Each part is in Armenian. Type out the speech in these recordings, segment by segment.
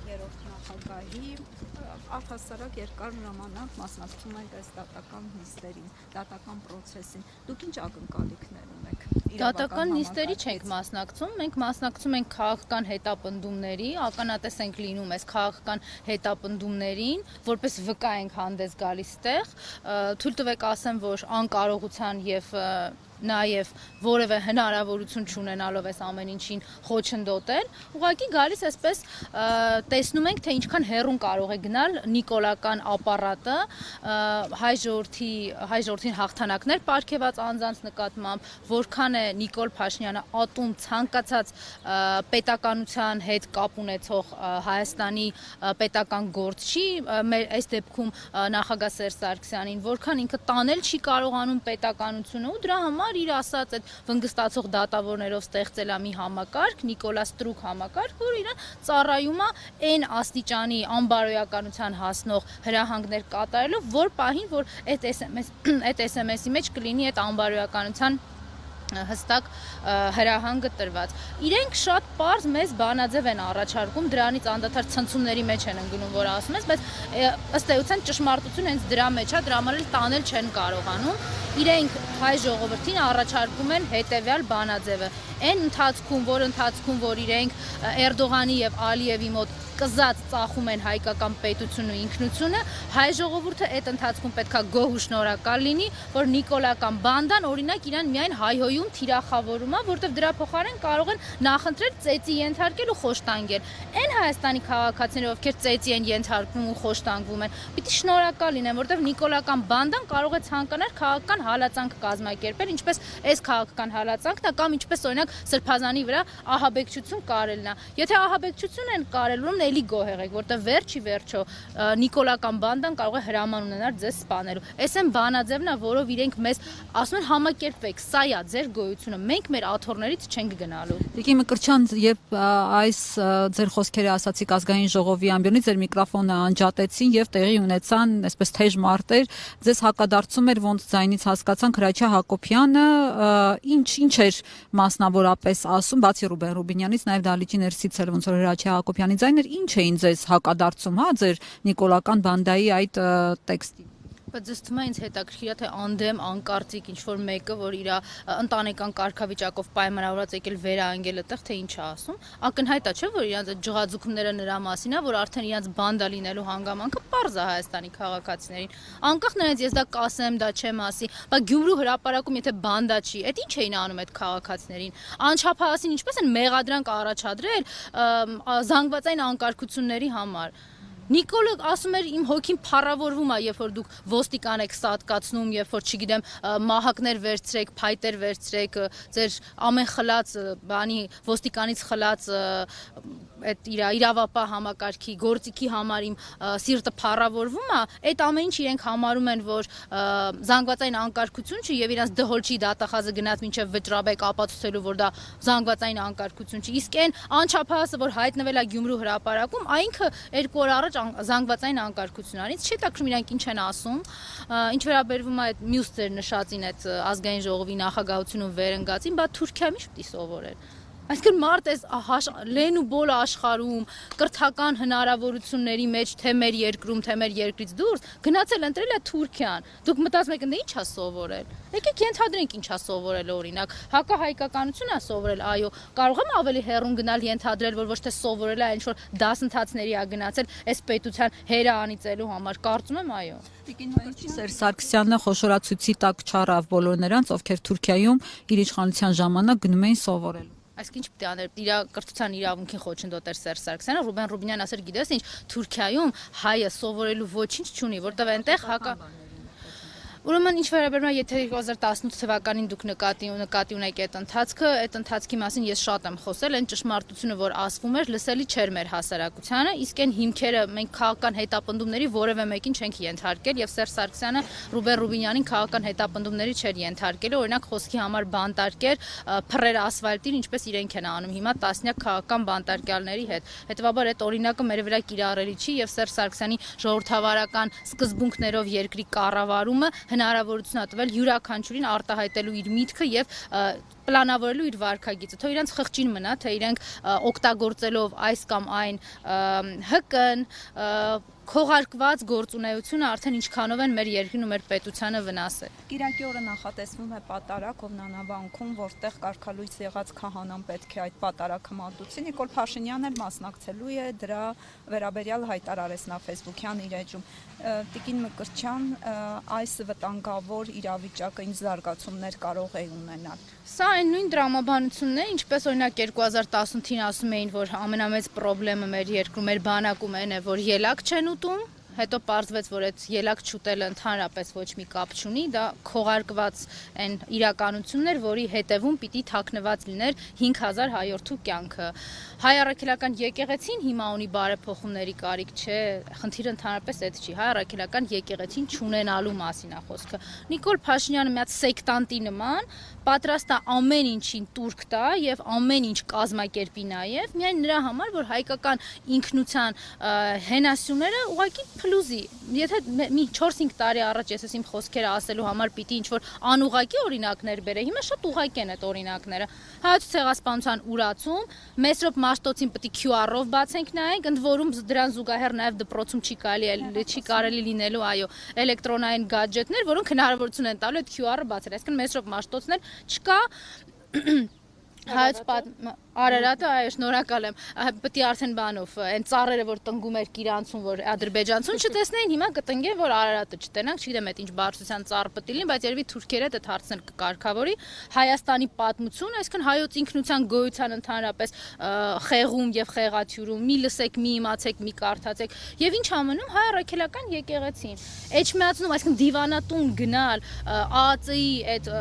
Երրորդ նախագահի առհասարակ երկար ժամանակ մասնակցում եք այս դատական նիստերին, դատական պրոցեսին։ Դուք ինչ ակնկալիքներ ունեք։ Դատական նիստերի չենք մասնակցում, մենք մասնակցում ենք քաղաքական հետապնդումների, ականատես ենք լինում այս քաղաքական հետապնդումներին, որպես վկա ենք հանդես գալիս տեղ, թույլ տվեք ասեմ, որ անկարողության եւ նաև որևէ հնարավորություն չունենալով այս ամեն ինչին խոչընդոտել, ուղղակի գալիս այսպես տեսնում ենք, թե ինչքան հեռուն կարող է գնալ նիկոլական ապարատը հայ ժողովրդին հաղթանակներ պարգևած անձանց նկատմամբ, որքան է Նիկոլ Փաշինյանը ատում ցանկացած պետականության հետ կապ ունեցող Հայաստանի պետական գործչի, այս դեպքում նախագահ Սերժ Սարգսյանին, որքան ինքը տանել չի կարողանում պետականությունը ու դրա համար իր ասած այդ վնգստացող դատավորներով ստեղծել է մի համակարգ, Նիկոլաս Ստրուկ համակարգ, որ իրեն ծառայում է այն աստիճանի անբարոյականության հասնող հրահանգներ կատարելով, որ պահին, որ այդ SMS-ի մեջ կլինի այդ անբարոյականության հստակ հրահանգը տրված։ Իրենք շատ պարզ մեզ բանաձև են առաջարկում, դրանից անդադար ցնցումների մեջ են ընկնում, որ ասում ես, բայց ըստ էության ճշմարտությունը հենց դրա մեջ է, դրա համար էլ տանել չեն կարողանում։ Իրենք հայ ժողովրդին առաջարկում են հետևյալ բանաձևը։ Այն ընթացքում, որ իրենք Էրդողանի եւ Ալիևի մոտ կզած ծախում են հայկական պետությունը ու ինքնությունը, հայ ժողովուրդը այդ ընթացքում պետքա գոհ ու շնորհակալ լինի, որ նիկոլական բանդան օրինակ իրան միայն հայհոյում, թիրախավորում է, որտեղ դրա փոխարեն կարող են նախընտրել ծեծի ենթարկել ու խոշտանգել։ Այն Հայաստանի քաղաքացիները, ովքեր ծեծի են ենթարկվում ու խոշտանգվում են, պիտի շնորհակալ լինեն, որտեղ նիկոլական բանդան կարող է ցանկանալ քաղաքական հալածանք կազմակերպել, ինչպես այս քաղաքական հալածանքն է կամ ինչպես օրինակ Սրբազանի վրա ահաբեկչություն կարելն է։ Եթե ահաբեկչություն են կարել, ուրեմն էլի գոհ եղեք, որտեղ վերջի վերջո նիկոլական բանդան կարող է հրաման ունենալ ձեզ սպանելու։ Այս են բանաձևն է, որով իրենք մեզ ասում են համակերպվեք, սա է ձեր գոյությունը, մենք մեր աթոռներից չենք գնալու։ Տիկին Մկրտչյան, եւ այս ձեր խոսքերը ասացիք ազգային ժողովի ամբիոնից, ձեր միկրոֆոնը անջատեցին եւ տեղի ունեցան այսպես թեժ մարտեր, ձեզ հակադարձում էր ոնց ձայնից հասկացանք Հրաչյա Հակոբյանը, ինչ էր մասնավորապես ասում, բացի Ռուբեն Ռուբինյանից, նաեւ դահլիճի ներսից էլ ոնց որ Հրաչյա Հակոբյանի ձայներ, ինչ էին ձեզ հակադարձում, հա, ձեր նիկոլական բանդայի այդ տեքստին։ Բայց ձեզ թվում է ինձ հետաքրքիր է, թե անդեմ, անկարծիք ինչ-որ մեկը, որ իր ընտանեկան կարգավիճակով պայմանավորված եկել վերանգել այդտեղ, թե ինչ է ասում, ակնհայտ է, չէ՞, որ իրանց ջղաձուկները նրա մասին է, որ արդեն իրանց բանդա լինելու հանգամանքը պարզ է Հայաստանի քաղաքացիներին։ Անկախ նրանից ես դա կասեմ, դա չեմ ասի, բայց Գյումրու հրապարակում եթե բանդա չի, այդ ինչ էին անում այդ քաղաքացիներին։ Անչափահասին ինչպես են մեղադրանք առաջադրել զանգվածային անկարգությունների համար։ Նիկոլը ասում էր իմ հոգին փառավորվում է, երբ որ դուք ոստիկան եք սատկացնում, երբ որ չգիտեմ մահակներ վերցրեք, փայտեր վերցրեք, ձեր ամեն խլած բանի ոստիկանից խլած այդ իրավապահ համակարգի գործիքի համար իմ սիրտը փառավորվում է, այդ ամեն ինչ իրենք համարում են, որ զանգվածային անկարգություն չի եւ իրանց դհոլչի դատախազը գնաց մինչեւ վճռաբեկ ապացուցելու, որ դա զանգվածային անկարգություն չի։ Իսկ այն անչափահասը, որ հայտնվել է Գյումրու հրապարակում, այնքը 2 օր առաջ զանգվածային անկարգությունից չի տակրում իրանք ինչ են ասում, ինչ վերաբերվում է այդ մյուս ձեր նշածին այդ ազգային ժողովի նախագահությունում վերընկածին, բա Թուրքիայում ինչ պիտի սովորել։ Այսինքն մարդ էս լեն ու բոլ աշխարհում կրթական հնարավորությունների մեջ թե մեր երկրում, թե մեր երկրից դուրս գնացել ընտրել է Թուրքիան։ Դուք մտածում եք ընդ ինչ է սովորել։ Եկեք ենթադրենք ինչ է սովորել օրինակ։ Հակահայկականություն է սովորել, այո, կարող եմ ավելի հեռուն գնալ ենթադրել, որ ոչ թե սովորել է, ինչ որ դասընթացների է գնացել այս պետության հերը անիծելու համար։ Կարծում եմ, այո։ Տիկին Մկրտչյան, Սերժ Սարգսյանը խոշորացույցի տակ չառավ բոլոր նրանց, ովքեր Թուրքիայում իր իշխանության ժամանակ գնում էին սովորել։ Այսինքն ինչ պիտի աներ, իր կրթության իրավունքին խոչընդոտեր Սերժ Սարգսյանը, Ռուբեն Ռուբինյանն ասեր, գիտես ինչ, Թուրքիայում հայը սովորելու ոչինչ չունի, որտեղ այնտեղ հակա Ուրեմն ինչ վերաբերում է, եթե 2018 թվականին դուք նկատի ունեք այդ ընթացքի մասին ես շատ եմ խոսել, այն ճշմարտությունը, որ ասվում էր, լսելի չէր մեր հասարակությանը, իսկ այն հիմքերը մենք քաղաքական հետապնդումների որևէ մեկին չենք ենթարկել եւ Սերժ Սարգսյանը Ռուբեն Ռուբինյանին քաղաքական հետապնդումների չէր ենթարկել, օրինակ խոսքի համար բանտարկեր, փռեր ասֆալտին, ինչպես իրենք են անում հիմա տասնյակ քաղաքական բանտարկյալների հետ։ Հետևաբար այդ օրինակը մեր վրա կիրառելի չի եւ Սերժ Սարգսյանի ժողովրդավարական սկզբունքներով երկրի կառավարումը հնարավորություն տվել յուրաքանչյուրին արտահայտելու իր միտքը եւ պլանավորելու իր վարքագիծը, թե իրենց խղճին մնա, թե իրենք օգտագործելով այս կամ այն ՀԿ-ն, քողարկված գործունեությունը արդեն ինչքանով են մեր երկրին ու մեր պետությանը վնասել։ Կիրակի օրը նախատեսվում է պատարագ Հովնանավանքում, որտեղ կարգալույս եղած քահանան պետք է այդ պատարագը մատուցի։ Նիկոլ Փաշինյանն էլ մասնակցելու է դրա վերաբերյալ հայտարարեց նա Facebook-յան իր էջում։ Տիկին Մկրտչյան, այս վտանգավոր իրավիճակը ինչ զարգացումներ կարող է ունենալ։ Սա այն նույն տրամաբանությունն է, ինչպես օրինակ 2018-ին ասում էին, որ ամենամեծ խնդիրը մեր երկրում, մեր բանակում այն է, որ ելակ չեն ուտում, հետո պարզվեց, որ այդ ելակ չուտելը ընդհանրապես ոչ մի կապ չունի, դա քողարկված այն իրականությունն էր, որի հետևում պիտի թաքնված լիներ 5000 հայորդու կյանքը։ Հայ առաքելական եկեղեցին հիմա ունի բարեփոխումների կարիք, չէ, խնդիրը ընդհանրապես այդ չի, հայ առաքելական եկեղեցին չունենալու մասին է խոսքը։ Նիկոլ Փաշինյանը մի հատ սեկտանտի նման պատրաստ է ամեն ինչին տուրք տա եւ ամեն ինչ կազմակերպի նաեւ միայն նրա համար, որ հայկական ինքնության հենասյուները ուղղակի փլուզի։ Եթե մի 4-5 տարի առաջ ես իմ խոսքերը ասելու համար պիտի ինչ-որ անուղղակի օրինակներ բերեի, հիմա շատ ուղղակի են այդ օրինակները։ Հայոց ցեղասպանության ուրացում, Մեսրոպ Մաշտոցին պետք է QR-ով բացենք նայենք, ընդ որում դրան զուգահեռ նաեւ դպրոցում չի կարելի լինելու, այո, էլեկտրոնային գադջետներ, որոնք հնարավորություն են տալու այդ QR-ը բացել։ Այսինքն Մեսրոպ Մաշտոցն էլ չկա Հայոց Արարատը, այո, շնորհակալ եմ։ Պետք է արդեն բանով, այն ծառերը, որ տնգում էր Կիրանցուն, որ Ադրբեջանցուն չտեսնեին, հիմա կտնգեն, որ Արարատը չտենանք, չգիտեմ այդ ինչ բարձրության ծառ պետք է լինի, բայց երևի թուրքերը այդ հարցն կկարգավորի։ Հայաստանի պատմություն, այսինքն հայոց ինքնության գոյության ընդհանրապես խեղում եւ խեղաթյուրում, մի լսեք, մի իմացեք, մի կարդացեք, եւ ինչ ամնում հայ առաքելական եկեղեցին։ Էջմիածնում, այսինքն դիվանատուն գնալ, ԱԱԾ-ի այդ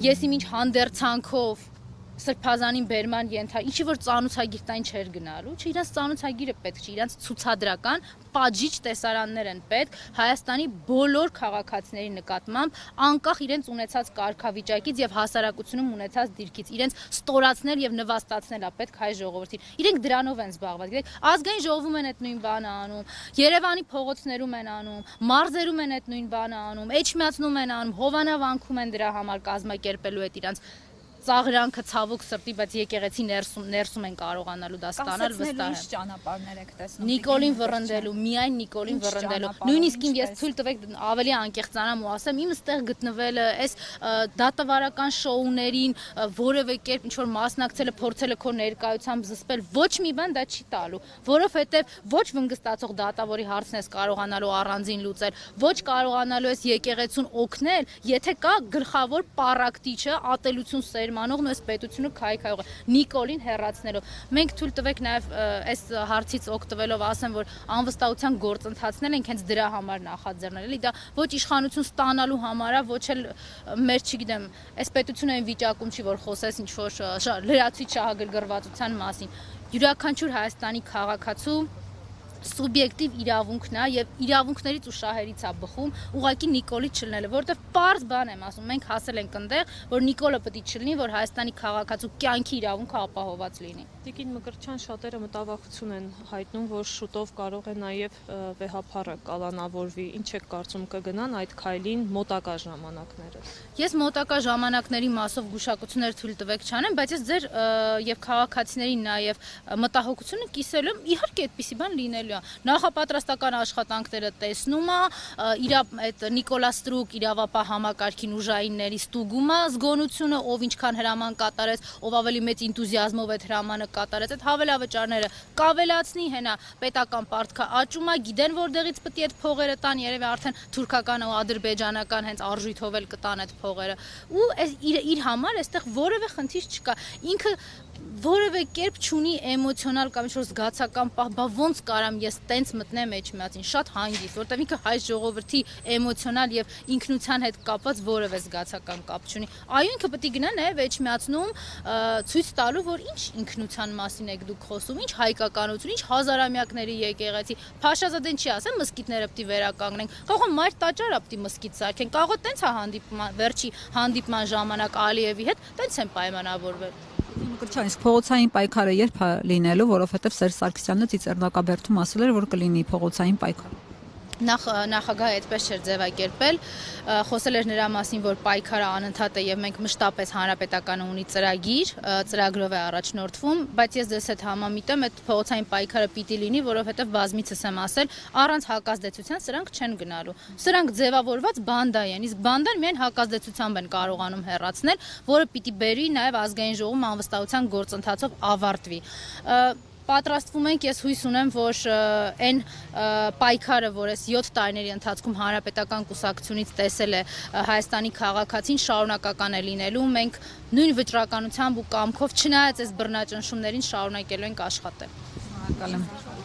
ես իմ ինչ հանդերձանքով Սրբազանին բերման ենթա, ինչի որ ծանուցագիր տայն չէր գնալու, չէ, իրանց ծանուցագիրը պետք չէ, իրանց ցուցադրական պատժիչ տեսարաններ են պետք Հայաստանի բոլոր քաղաքացիների նկատմամբ, անկախ իրենց ունեցած կարգավիճակից եւ հասարակությունում ունեցած դիրքից, իրենց ստորացնել եւ նվաստացնել է պետք հայ ժողովրդին։ Իրենք դրանով են զբաղված, գիտեք, ազգային ժողովում են այդ նույն բանը անում, Երևանի փողոցներում են անում, մարզերում են այդ նույն բանը անում, Էջմիածնում են անում, Հովանավանքում են դրա համար կազմակերպելու այդ իրանց ծաղրանքը ցավոք սրտի, բայց եկեղեցի ներսում են կարողանալու դա ստանալ վստահ եմ։ Ճանապարհներ եք տեսնում։ Նիկոլին վռնդելու, միայն Նիկոլին վռնդելու։ Նույնիսկ ես թույլ տվեք ավելի անկեղծանամ ու ասեմ, իմ ստեղ գտնվելը, այս դատավարական շոուներին որևէ կերպ ինչ որ մասնակցելը, փորձելը քո ներկայությամբ զսպել, ոչ մի բան դա չի տալու, որովհետև ոչ վնգստացող դատավորի հարցն ես կարողանալու առանձին լուծել, ոչ կարողանալու ես եկեղեցուն օգնել, եթե կա գլխավոր պարակտիչը, ատելություն սերմանողն ու այս պետությունը քայքայողը Նիկոլին հեռացնելով։ Մենք թույլ տվեք նաև այս հարցից օգտվելով ասեմ, որ անվստահության գործընթացներ ենք հենց դրա համար նախաձեռնել, էլի դա ոչ իշխանություն ստանալու համար է, ոչ էլ մեր, չգիտեմ, այս պետությունը այն վիճակում չի, որ խոսես ինչ որ լրացուցիչ շահագրգռվածության մասին։ Յուրաքանչյուր Հայաստանի քաղաքացու սուբյեկտիվ իրավունքն է եւ իրավունքներից ու շահերից է բխում ուղղակի Նիկոլի չլինելը, որովհետեւ պարզ բան եմ ասում, մենք հասել ենք այնտեղ, որ Նիկոլը պետք է չլինի, որ Հայաստանի քաղաքացու կյանքի իրավունքը ապահովված լինի։ Տիկին Մկրտչյան, շատերը մտավախություն են հայտնում, որ շուտով կարող է նաեւ վեհափառը կալանավորվի։ Ինչ եք կարծում կգնան այդ քայլին մոտակա ժամանակները։ Ես մոտակա ժամանակների մասով գուշակություններ թույլ տվեք չանեմ, բայց ես ձեր եւ քաղաքացիներին նաեւ մտահոգությունը կիսելու եմ, իհարկե այդպիսի բան լինելու է։ Նախապատրաստական աշխատանքները տեսնում է, իր այդ Նիկոլա Ստրուկ իրավապահ համակարգին ուժայինների ստուգումը, զգոնությունը, ով ինչքան հրաման կատարեց, ով ավելի մեծ ինտուզիազմով այդ հրամանը կատարեց, այդ հավելավճարները կավելացնի, հենա պետական պարտքը աճում է, գիտեն որտեղից պետք է այդ փողերը տան, երևի արդեն թուրքական ու ադրբեջանական հենց արժույթով էլ կտան այդ փողերը։ Ու իր համար այստեղ որևէ խնդիր չկա։ Ինքը որևէ կերպ չունի էմոցիոնալ կամ ինչ-որ զգացական պահ, բա ոնց կարամ ես տենց մտնեմ Էջմիածին, շատ հանգիստ, որտեղ ինքը հայ ժողովրդի էմոցիոնալ եւ ինքնության հետ կապված որևէ զգացական կապ չունի։ Այո, ինքը պետք է գնա նաեւ Էջմիածնում ցույց տալու, որ ինչ ինքնության մասին եք դուք խոսում, ինչ հայկականություն, ինչ հազարամյակների եկեղեցի։ Փաշազադեն չի ասեմ, մսկիթները պետք է վերականգնենք։ Կարող է մայր տաճարը պետք է մսկիթ սարքեն, կարող է տենց է հանդիպման, վերջի հանդիպման ժամանակ Ալիևի հետ տենց են պայմանավորվել։ Մկրտչյան, իսկ փողոցային պայքարը երբ է լինելու, որովհետև Սերժ Սարգսյանը Ծիծեռնակաբերդում ասել էր, որ կլինի փողոցային պայքար։ Նախագահը այդպես չէր ձևակերպել, խոսել էր նրա մասին, որ պայքարը անընդհատ է եւ մենք մշտապես հանրապետականը ունի ծրագիր, ծրագրով է առաջնորդվում, բայց ես ձեզ հետ համամիտեմ, այդ փողոցային պայքարը պիտի լինի, որովհետեւ բազմիցս եմ ասել, առանց հակազդեցության սրանք չեն գնալու։ Սրանք ձևավորված բանդա են, իսկ բանդան միայն հակազդեցությամբ են կարողանում հեռացնել, որը պիտի բերի նաեւ ազգային ժողովում անվստահության գործընթացով ավարտվի։ Պատրաստվում ենք, ես հույս ունեմ, որ այն պայքարը, որ այս 7 տարիների ընթացքում հանրապետական կուսակցությունից տեսել է Հայաստանի քաղաքացին, շարունակական է լինելու, մենք նույն վճռականությամբ ու կամքով, չնայած այս բռնաճնշումներին, շարունակելու ենք աշխատել։ Շնորհակալ եմ։